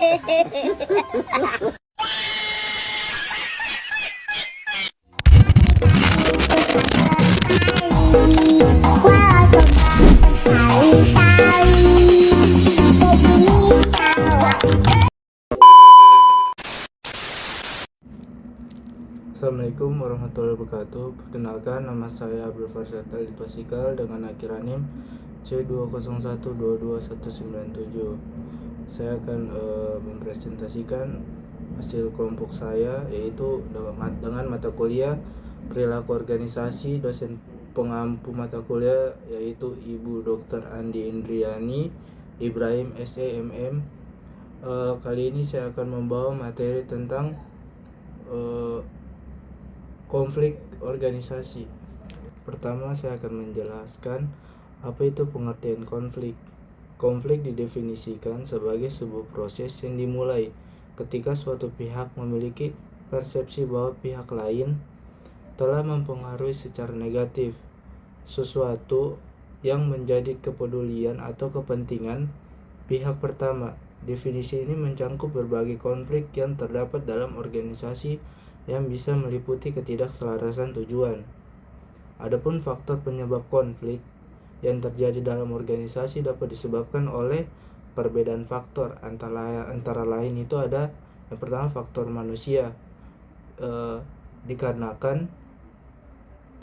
Assalamualaikum warahmatullahi wabarakatuh. Perkenalkan, nama saya Abdul Farsatal Litwasikal dengan akhiran NIM C201222197. Saya akan mempresentasikan hasil kelompok saya, yaitu dengan mata kuliah perilaku organisasi. Dosen pengampu mata kuliah yaitu Ibu Dr. Andi Indriani Ibrahim SEMM. Kali ini saya akan membawa materi tentang konflik organisasi. Pertama, saya akan menjelaskan apa itu pengertian konflik. Konflik didefinisikan sebagai sebuah proses yang dimulai ketika suatu pihak memiliki persepsi bahwa pihak lain telah mempengaruhi secara negatif sesuatu yang menjadi kepedulian atau kepentingan pihak pertama. Definisi ini mencangkup berbagai konflik yang terdapat dalam organisasi yang bisa meliputi ketidakselarasan tujuan. Adapun faktor penyebab konflik yang terjadi dalam organisasi dapat disebabkan oleh perbedaan faktor, antara lain itu ada yang pertama faktor manusia, dikarenakan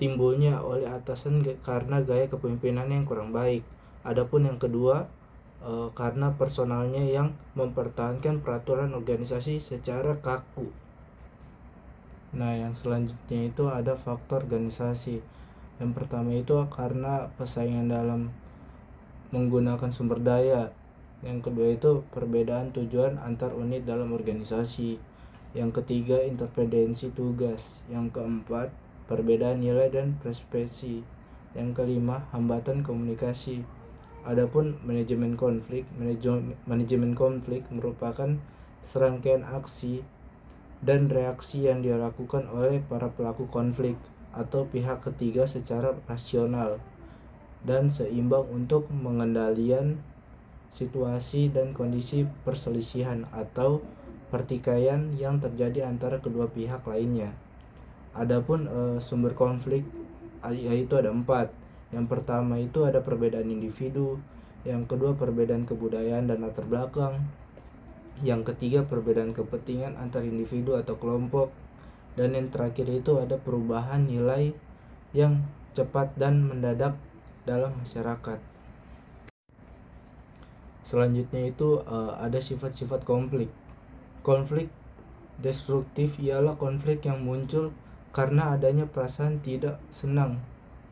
timbulnya oleh atasan karena gaya kepemimpinan yang kurang baik. Adapun yang kedua, karena personalnya yang mempertahankan peraturan organisasi secara kaku. Nah, yang selanjutnya itu ada faktor organisasi. Yang pertama itu karena persaingan dalam menggunakan sumber daya. Yang kedua itu perbedaan tujuan antar unit dalam organisasi. Yang ketiga, interdependensi tugas. Yang keempat, perbedaan nilai dan perspektif. Yang kelima, hambatan komunikasi. Adapun manajemen konflik merupakan serangkaian aksi dan reaksi yang dilakukan oleh para pelaku konflik atau pihak ketiga secara rasional dan seimbang untuk mengendalikan situasi dan kondisi perselisihan atau pertikaian yang terjadi antara kedua pihak lainnya. Adapun sumber konflik yaitu ada 4. Yang pertama itu ada perbedaan individu, yang kedua perbedaan kebudayaan dan latar belakang, yang ketiga perbedaan kepentingan antar individu atau kelompok, dan yang terakhir itu ada perubahan nilai yang cepat dan mendadak dalam masyarakat. Selanjutnya itu ada sifat-sifat konflik. Konflik destruktif ialah konflik yang muncul karena adanya perasaan tidak senang,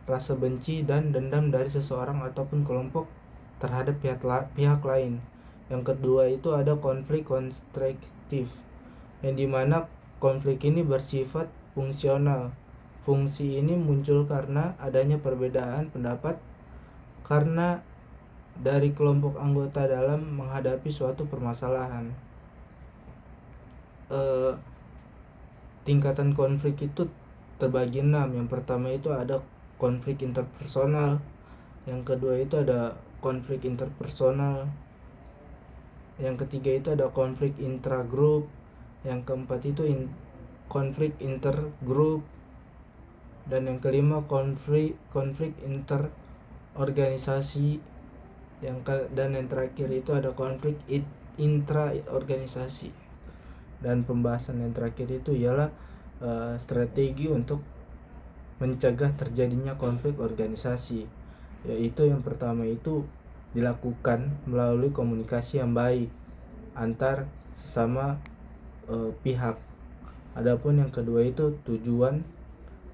rasa benci dan dendam dari seseorang ataupun kelompok terhadap pihak lain. Yang kedua itu ada konflik konstruktif, yang dimana konflik ini bersifat fungsional. Fungsi ini muncul karena adanya perbedaan pendapat karena dari kelompok anggota dalam menghadapi suatu permasalahan. Tingkatan konflik itu terbagi 6. Yang pertama itu ada konflik interpersonal, yang kedua itu ada konflik interpersonal, yang ketiga itu ada konflik intragrup, yang keempat itu konflik intergrup, dan yang kelima konflik interorganisasi, dan yang terakhir itu ada konflik intraorganisasi. Dan pembahasan yang terakhir itu ialah strategi untuk mencegah terjadinya konflik organisasi, yaitu yang pertama itu dilakukan melalui komunikasi yang baik antar sesama pihak. Adapun yang kedua itu tujuan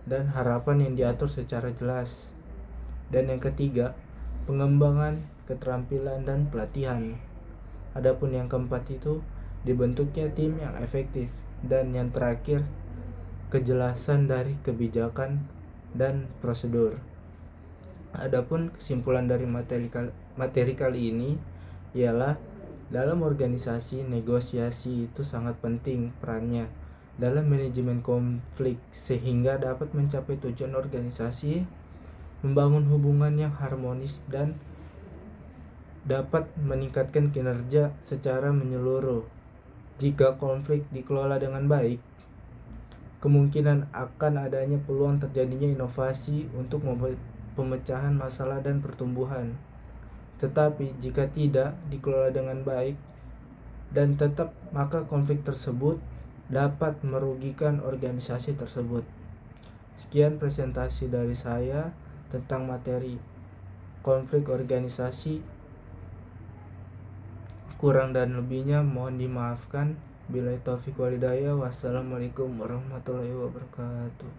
dan harapan yang diatur secara jelas. Dan yang ketiga, pengembangan keterampilan dan pelatihan. Adapun yang keempat itu dibentuknya tim yang efektif. Dan yang terakhir, kejelasan dari kebijakan dan prosedur. Adapun kesimpulan dari materi kali ini ialah dalam organisasi negosiasi itu sangat penting perannya dalam manajemen konflik sehingga dapat mencapai tujuan organisasi, membangun hubungan yang harmonis dan dapat meningkatkan kinerja secara menyeluruh. Jika konflik dikelola dengan baik, kemungkinan akan adanya peluang terjadinya inovasi untuk pemecahan masalah dan pertumbuhan. Tetapi jika tidak dikelola dengan baik dan tetap, maka konflik tersebut dapat merugikan organisasi tersebut. Sekian presentasi dari saya tentang materi konflik organisasi. Kurang dan lebihnya mohon dimaafkan. Billahi taufiq wal hidayah. Wassalamualaikum warahmatullahi wabarakatuh.